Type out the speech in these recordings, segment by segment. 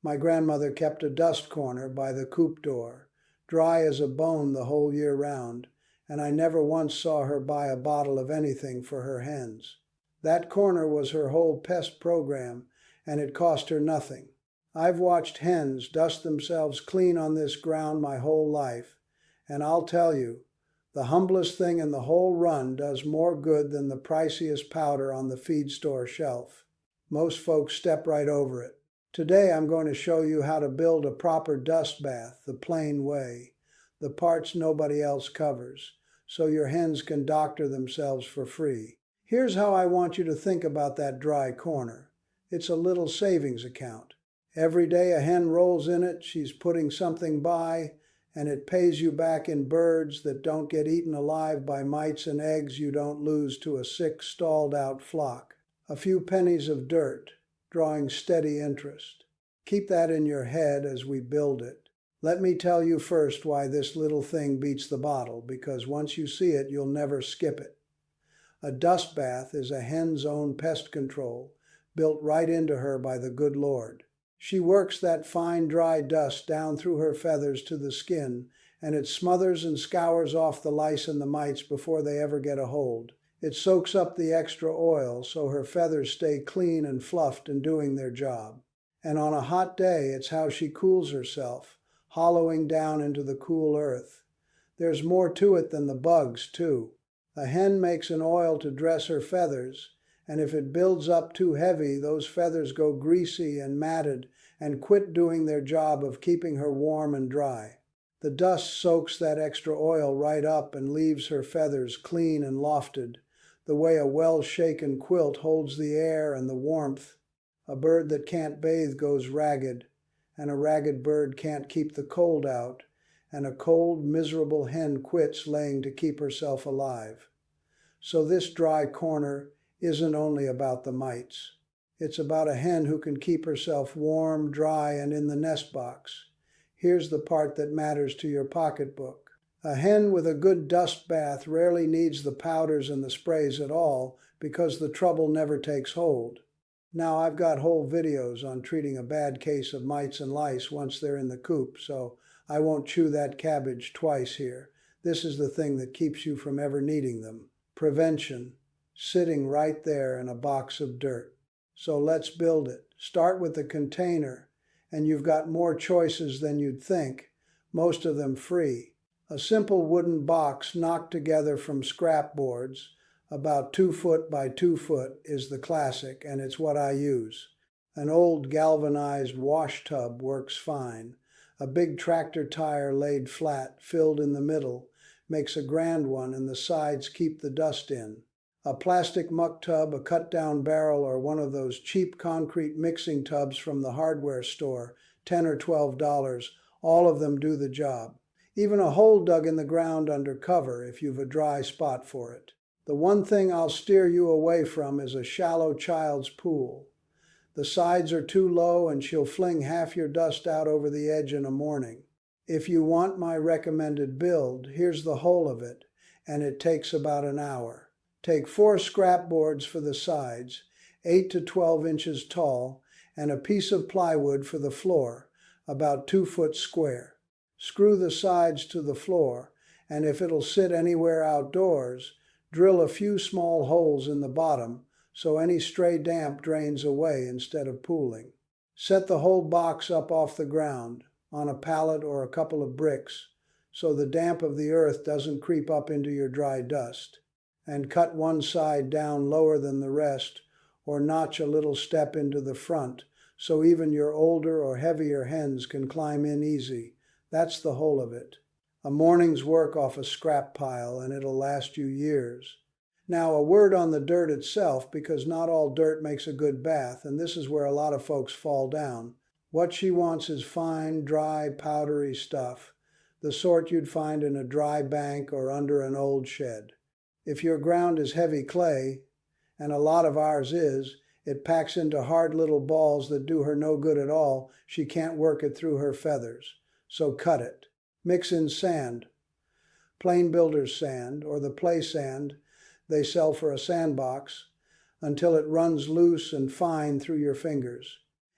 My grandmother kept a dust corner by the coop door, dry as a bone the whole year round, and I never once saw her buy a bottle of anything for her hens. That corner was her whole pest program, and it cost her nothing. I've watched hens dust themselves clean on this ground my whole life, and I'll tell you, the humblest thing in the whole run does more good than the priciest powder on the feed store shelf. Most folks step right over it. Today I'm going to show you how to build a proper dust bath the plain way, the parts nobody else covers, so your hens can doctor themselves for free. Here's how I want you to think about that dry corner. It's a little savings account. Every day a hen rolls in it, she's putting something by, and it pays you back in birds that don't get eaten alive by mites and eggs you don't lose to a sick, stalled-out flock. A few pennies of dirt, drawing steady interest. Keep that in your head as we build it. Let me tell you first why this little thing beats the bottle, because once you see it, you'll never skip it. A dust bath is a hen's own pest control, built right into her by the good Lord. She works that fine dry dust down through her feathers to the skin, and it smothers and scours off the lice and the mites before they ever get a hold. It soaks up the extra oil so her feathers stay clean and fluffed and doing their job. And on a hot day, it's how she cools herself, hollowing down into the cool earth. There's more to it than the bugs, too. A hen makes an oil to dress her feathers, and if it builds up too heavy, those feathers go greasy and matted and quit doing their job of keeping her warm and dry. The dust soaks that extra oil right up and leaves her feathers clean and lofted, the way a well-shaken quilt holds the air and the warmth. A bird that can't bathe goes ragged, and a ragged bird can't keep the cold out, and a cold, miserable hen quits laying to keep herself alive. So this dry corner isn't only about the mites. It's about a hen who can keep herself warm, dry, and in the nest box. Here's the part that matters to your pocketbook. A hen with a good dust bath rarely needs the powders and the sprays at all because the trouble never takes hold. Now, I've got whole videos on treating a bad case of mites and lice once they're in the coop, so I won't chew that cabbage twice here. This is the thing that keeps you from ever needing them. Prevention, sitting right there in a box of dirt. So let's build it. Start with the container, and you've got more choices than you'd think, most of them free. A simple wooden box knocked together from scrap boards, about 2 foot by 2 foot, is the classic, and it's what I use. An old galvanized wash tub works fine. A big tractor tire laid flat, filled in the middle, makes a grand one, and the sides keep the dust in. A plastic muck tub, a cut-down barrel, or one of those cheap concrete mixing tubs from the hardware store, $10 or $12, all of them do the job. Even a hole dug in the ground under cover if you've a dry spot for it. The one thing I'll steer you away from is a shallow child's pool. The sides are too low and she'll fling half your dust out over the edge in a morning. If you want my recommended build, here's the whole of it, and it takes about an hour. Take 4 scrap boards for the sides, 8 to 12 inches tall, and a piece of plywood for the floor, about 2 foot square. Screw the sides to the floor, and if it'll sit anywhere outdoors, drill a few small holes in the bottom so any stray damp drains away instead of pooling. Set the whole box up off the ground, on a pallet or a couple of bricks, so the damp of the earth doesn't creep up into your dry dust. And cut one side down lower than the rest, or notch a little step into the front, so even your older or heavier hens can climb in easy. That's the whole of it. A morning's work off a scrap pile, and it'll last you years. Now, a word on the dirt itself, because not all dirt makes a good bath, and this is where a lot of folks fall down. What she wants is fine, dry, powdery stuff, the sort you'd find in a dry bank or under an old shed. If your ground is heavy clay, and a lot of ours is, it packs into hard little balls that do her no good at all. She can't work it through her feathers. So cut it. Mix in sand, plain builder's sand, or the play sand they sell for a sandbox, until it runs loose and fine through your fingers.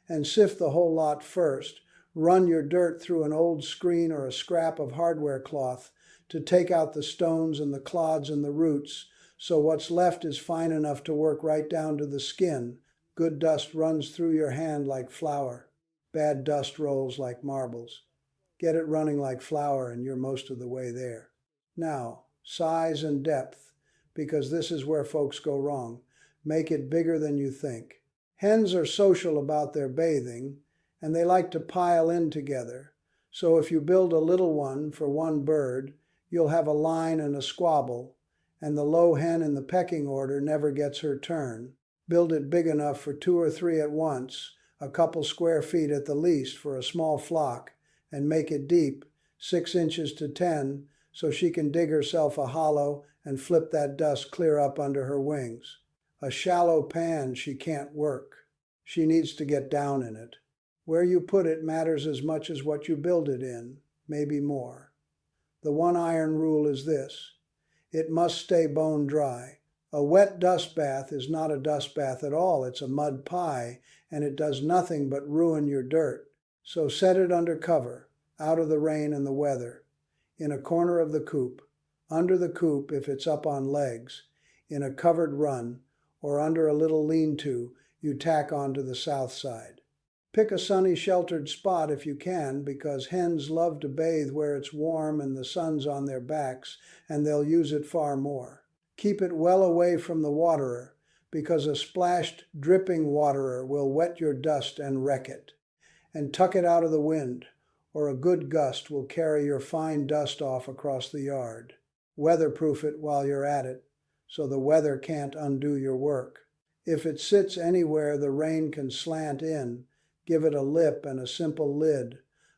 and sift the whole lot first. Run your dirt through an old screen or a scrap of hardware cloth to take out the stones and the clods and the roots, so what's left is fine enough to work right down to the skin. Good dust runs through your hand like flour. Bad dust rolls like marbles. Get it running like flour and you're most of the way there. Now, size and depth, because this is where folks go wrong. Make it bigger than you think. Hens are social about their bathing, and they like to pile in together. So if you build a little one for one bird, you'll have a line and a squabble, and the low hen in the pecking order never gets her turn. Build it big enough for 2 or 3 at once, a couple square feet at the least for a small flock, and make it deep, 6 inches to 10, so she can dig herself a hollow and flip that dust clear up under her wings. A shallow pan she can't work. She needs to get down in it. Where you put it matters as much as what you build it in, maybe more. The one iron rule is this: it must stay bone dry. A wet dust bath is not a dust bath at all, it's a mud pie, and it does nothing but ruin your dirt. So set it under cover, out of the rain and the weather, in a corner of the coop, under the coop if it's up on legs, in a covered run, or under a little lean-to you tack onto the south side. Pick a sunny, sheltered spot if you can, because hens love to bathe where it's warm and the sun's on their backs, and they'll use it far more. Keep it well away from the waterer, because a splashed, dripping waterer will wet your dust and wreck it. And tuck it out of the wind, or a good gust will carry your fine dust off across the yard. Weatherproof it while you're at it, so the weather can't undo your work. If it sits anywhere the rain can slant in, give it a lip and a simple lid,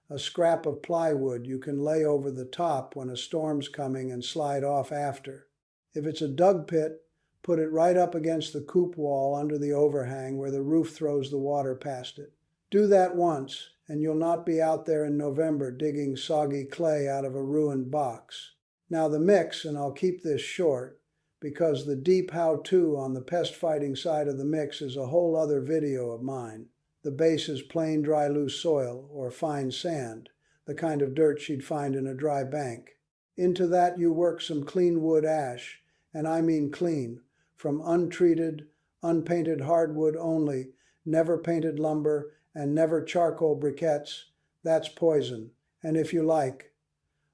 a scrap of plywood you can lay over the top when a storm's coming and slide off after. If it's a dug pit, put it right up against the coop wall under the overhang where the roof throws the water past it. Do that once, and you'll not be out there in November digging soggy clay out of a ruined box. Now the mix, and I'll keep this short, because the deep how-to on the pest fighting side of the mix is a whole other video of mine. The base is plain dry loose soil, or fine sand, the kind of dirt she'd find in a dry bank. Into that you work some clean wood ash, and I mean clean, from untreated, unpainted hardwood only, never painted lumber, and never charcoal briquettes. That's poison, and if you like,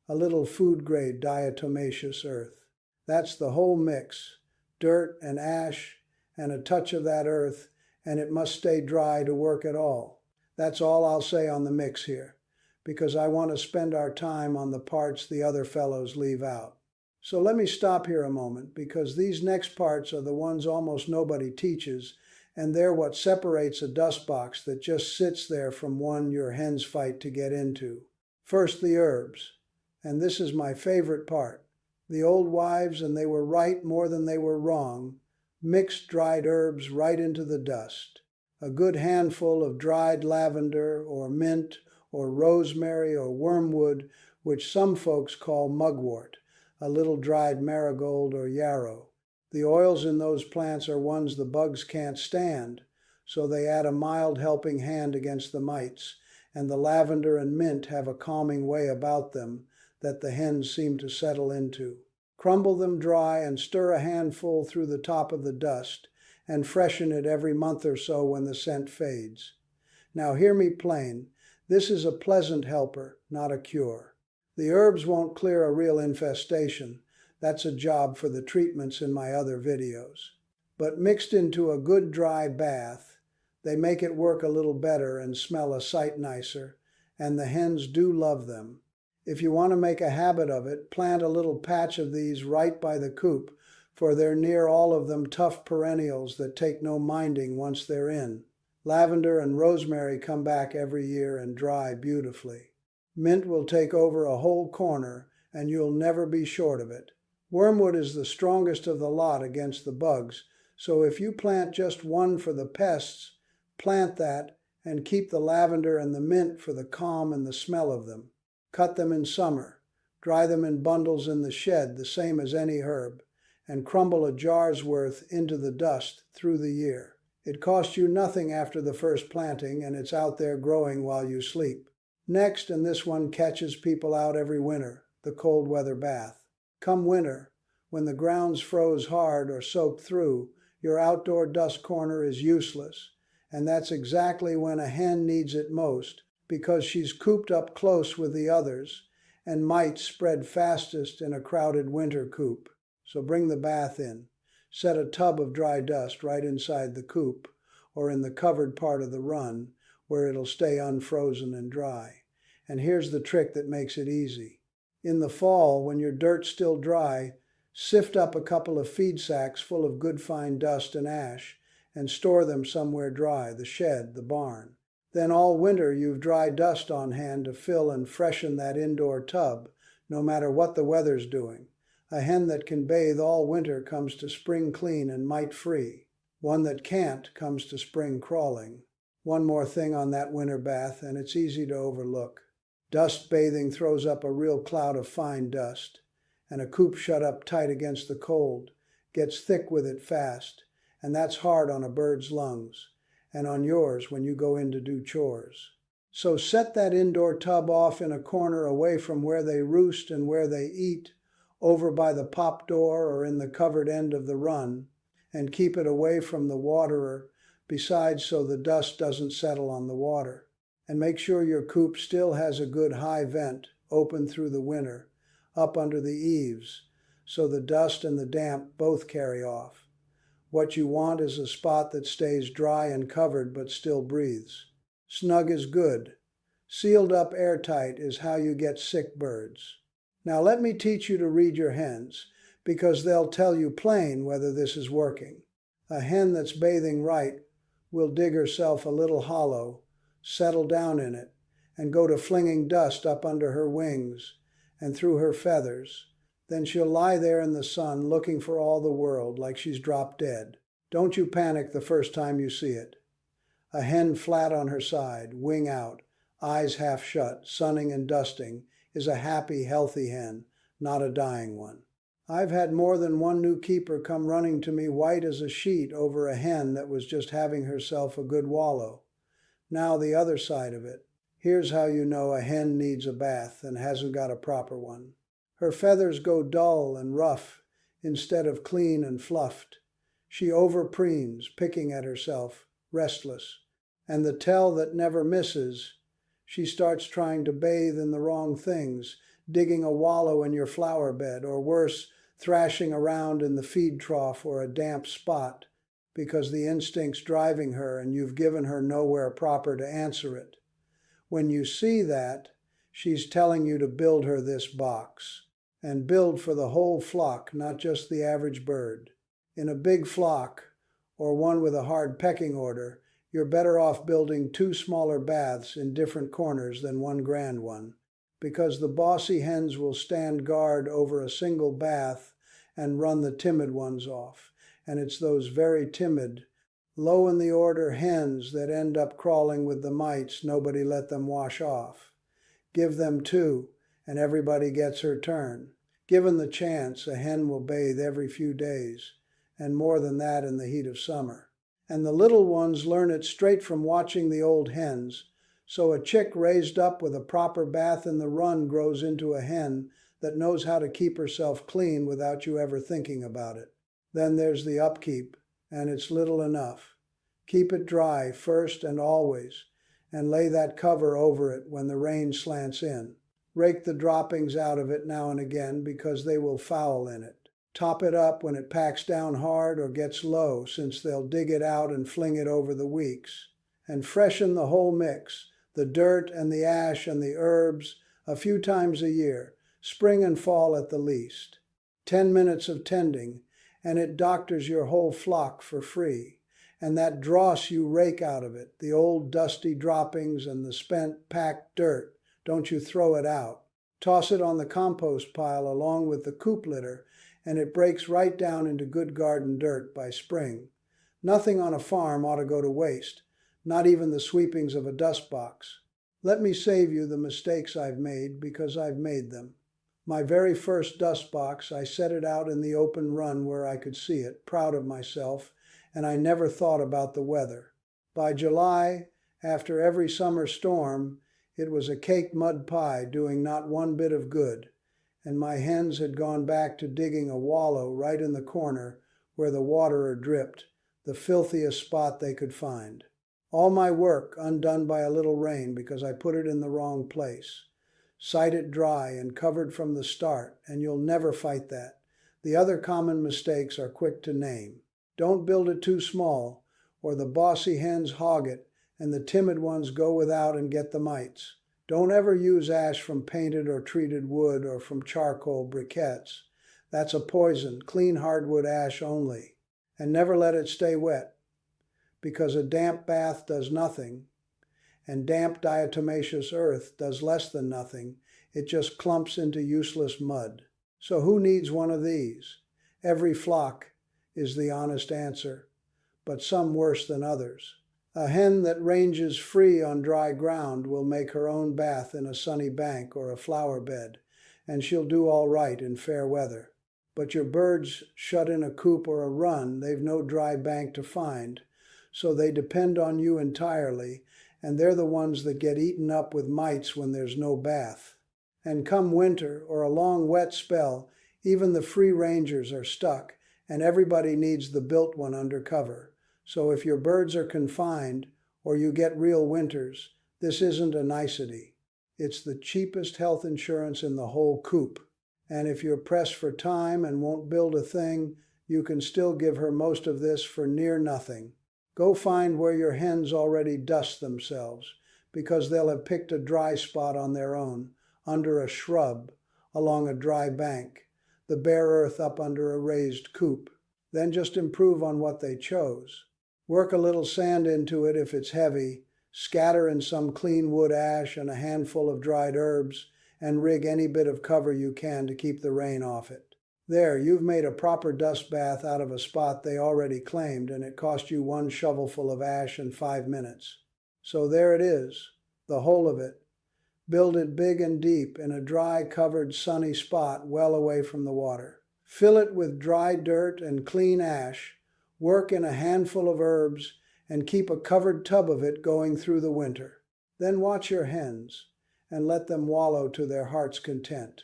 a little food-grade diatomaceous earth. That's the whole mix, dirt and ash, and a touch of that earth, and it must stay dry to work at all. That's all I'll say on the mix here, because I want to spend our time on the parts the other fellows leave out. So let me stop here a moment, because these next parts are the ones almost nobody teaches, and they're what separates a dust box that just sits there from one your hens fight to get into. First, the herbs, and this is my favorite part. The old wives, and they were right more than they were wrong, mixed dried herbs right into the dust. A good handful of dried lavender or mint or rosemary or wormwood, which some folks call mugwort, a little dried marigold or yarrow. The oils in those plants are ones the bugs can't stand, so they add a mild helping hand against the mites, and the lavender and mint have a calming way about them that the hens seem to settle into. Crumble them dry and stir a handful through the top of the dust, and freshen it every month or so when the scent fades. Now hear me plain, this is a pleasant helper, not a cure. The herbs won't clear a real infestation. That's a job for the treatments in my other videos. But mixed into a good dry bath, they make it work a little better and smell a sight nicer, and the hens do love them. If you want to make a habit of it, plant a little patch of these right by the coop, for they're near all of them tough perennials that take no minding once they're in. Lavender and rosemary come back every year and dry beautifully. Mint will take over a whole corner, and you'll never be short of it. Wormwood is the strongest of the lot against the bugs, so if you plant just one for the pests, plant that and keep the lavender and the mint for the calm and the smell of them. Cut them in summer, dry them in bundles in the shed, the same as any herb, and crumble a jar's worth into the dust through the year. It costs you nothing after the first planting, and it's out there growing while you sleep. Next, and this one catches people out every winter, the cold weather bath. Come winter, when the ground's froze hard or soaked through, your outdoor dust corner is useless, and that's exactly when a hen needs it most, because she's cooped up close with the others, and mites spread fastest in a crowded winter coop. So bring the bath in. Set a tub of dry dust right inside the coop, or in the covered part of the run, where it'll stay unfrozen and dry. And here's the trick that makes it easy. In the fall, when your dirt's still dry, sift up a couple of feed sacks full of good fine dust and ash, and store them somewhere dry, the shed, the barn. Then all winter you've dry dust on hand to fill and freshen that indoor tub, no matter what the weather's doing. A hen that can bathe all winter comes to spring clean and mite-free. One that can't comes to spring crawling. One more thing on that winter bath, and it's easy to overlook. Dust bathing throws up a real cloud of fine dust, and a coop shut up tight against the cold gets thick with it fast, and that's hard on a bird's lungs, and on yours when you go in to do chores. So set that indoor tub off in a corner away from where they roost and where they eat, over by the pop door or in the covered end of the run, and keep it away from the waterer, besides so the dust doesn't settle on the water. And make sure your coop still has a good high vent, open through the winter, up under the eaves, so the dust and the damp both carry off. What you want is a spot that stays dry and covered but still breathes. Snug is good. Sealed up airtight is how you get sick birds. Now let me teach you to read your hens, because they'll tell you plain whether this is working. A hen that's bathing right will dig herself a little hollow, settle down in it, and go to flinging dust up under her wings and through her feathers. Then she'll lie there in the sun looking for all the world like she's dropped dead. Don't you panic the first time you see it. A hen flat on her side, wing out, eyes half shut, sunning and dusting, is a happy, healthy hen, not a dying one. I've had more than one new keeper come running to me white as a sheet over a hen that was just having herself a good wallow. Now the other side of it. Here's how you know a hen needs a bath and hasn't got a proper one. Her feathers go dull and rough instead of clean and fluffed. She overpreens, picking at herself, restless. And the tell that never misses, she starts trying to bathe in the wrong things, digging a wallow in your flower bed, or worse, thrashing around in the feed trough or a damp spot, because the instinct's driving her and you've given her nowhere proper to answer it. When you see that, she's telling you to build her this box, and build for the whole flock, not just the average bird. In a big flock, or one with a hard pecking order, you're better off building 2 smaller baths in different corners than one grand one, because the bossy hens will stand guard over a single bath and run the timid ones off. And it's those very timid, low in the order hens that end up crawling with the mites nobody let them wash off. Give them 2, and everybody gets her turn. Given the chance, a hen will bathe every few days, and more than that in the heat of summer. And the little ones learn it straight from watching the old hens, so a chick raised up with a proper bath in the run grows into a hen that knows how to keep herself clean without you ever thinking about it. Then there's the upkeep, and it's little enough. Keep it dry first and always, and lay that cover over it when the rain slants in. Rake the droppings out of it now and again because they will foul in it. Top it up when it packs down hard or gets low, since they'll dig it out and fling it over the weeks. And freshen the whole mix, the dirt and the ash and the herbs, a few times a year, spring and fall at the least. 10 minutes of tending, and it doctors your whole flock for free. And that dross you rake out of it, the old dusty droppings and the spent packed dirt, don't you throw it out. Toss it on the compost pile along with the coop litter, and it breaks right down into good garden dirt by spring. Nothing on a farm ought to go to waste, not even the sweepings of a dust box. Let me save you the mistakes I've made, because I've made them. My very first dust box, I set it out in the open run where I could see it, proud of myself, and I never thought about the weather. By July, after every summer storm, it was a caked mud pie doing not one bit of good, and my hens had gone back to digging a wallow right in the corner where the waterer dripped, the filthiest spot they could find. All my work undone by a little rain because I put it in the wrong place. Sight it dry and covered from the start, and you'll never fight that. The other common mistakes are quick to name. Don't build it too small, or the bossy hens hog it, and the timid ones go without and get the mites. Don't ever use ash from painted or treated wood or from charcoal briquettes. That's a poison, clean hardwood ash only. And never let it stay wet, because a damp bath does nothing, and damp diatomaceous earth does less than nothing. It just clumps into useless mud. So who needs one of these? Every flock is the honest answer, but some worse than others. A hen that ranges free on dry ground will make her own bath in a sunny bank or a flower bed, and she'll do all right in fair weather. But your birds shut in a coop or a run, they've no dry bank to find, so they depend on you entirely, and they're the ones that get eaten up with mites when there's no bath. And come winter or a long wet spell, even the free rangers are stuck, and everybody needs the built one under cover. So if your birds are confined, or you get real winters, this isn't a nicety. It's the cheapest health insurance in the whole coop. And if you're pressed for time and won't build a thing, you can still give her most of this for near nothing. Go find where your hens already dust themselves, because they'll have picked a dry spot on their own, under a shrub, along a dry bank, the bare earth up under a raised coop. Then just improve on what they chose. Work a little sand into it if it's heavy, scatter in some clean wood ash and a handful of dried herbs, and rig any bit of cover you can to keep the rain off it. There, you've made a proper dust bath out of a spot they already claimed, and it cost you 1 shovelful of ash and 5 minutes. So there it is, the whole of it. Build it big and deep in a dry, covered, sunny spot well away from the water. Fill it with dry dirt and clean ash, work in a handful of herbs, and keep a covered tub of it going through the winter. Then watch your hens, and let them wallow to their heart's content.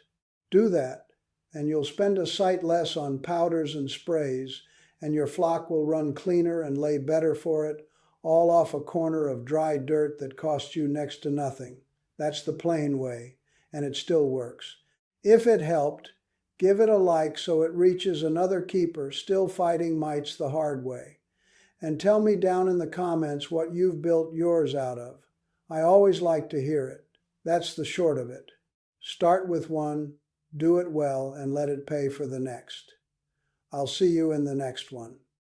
Do that, and you'll spend a sight less on powders and sprays, and your flock will run cleaner and lay better for it, all off a corner of dry dirt that costs you next to nothing. That's the plain way, and it still works. If it helped, give it a like so it reaches another keeper still fighting mites the hard way. And tell me down in the comments what you've built yours out of. I always like to hear it. That's the short of it. Start with one, do it well, and let it pay for the next. I'll see you in the next one.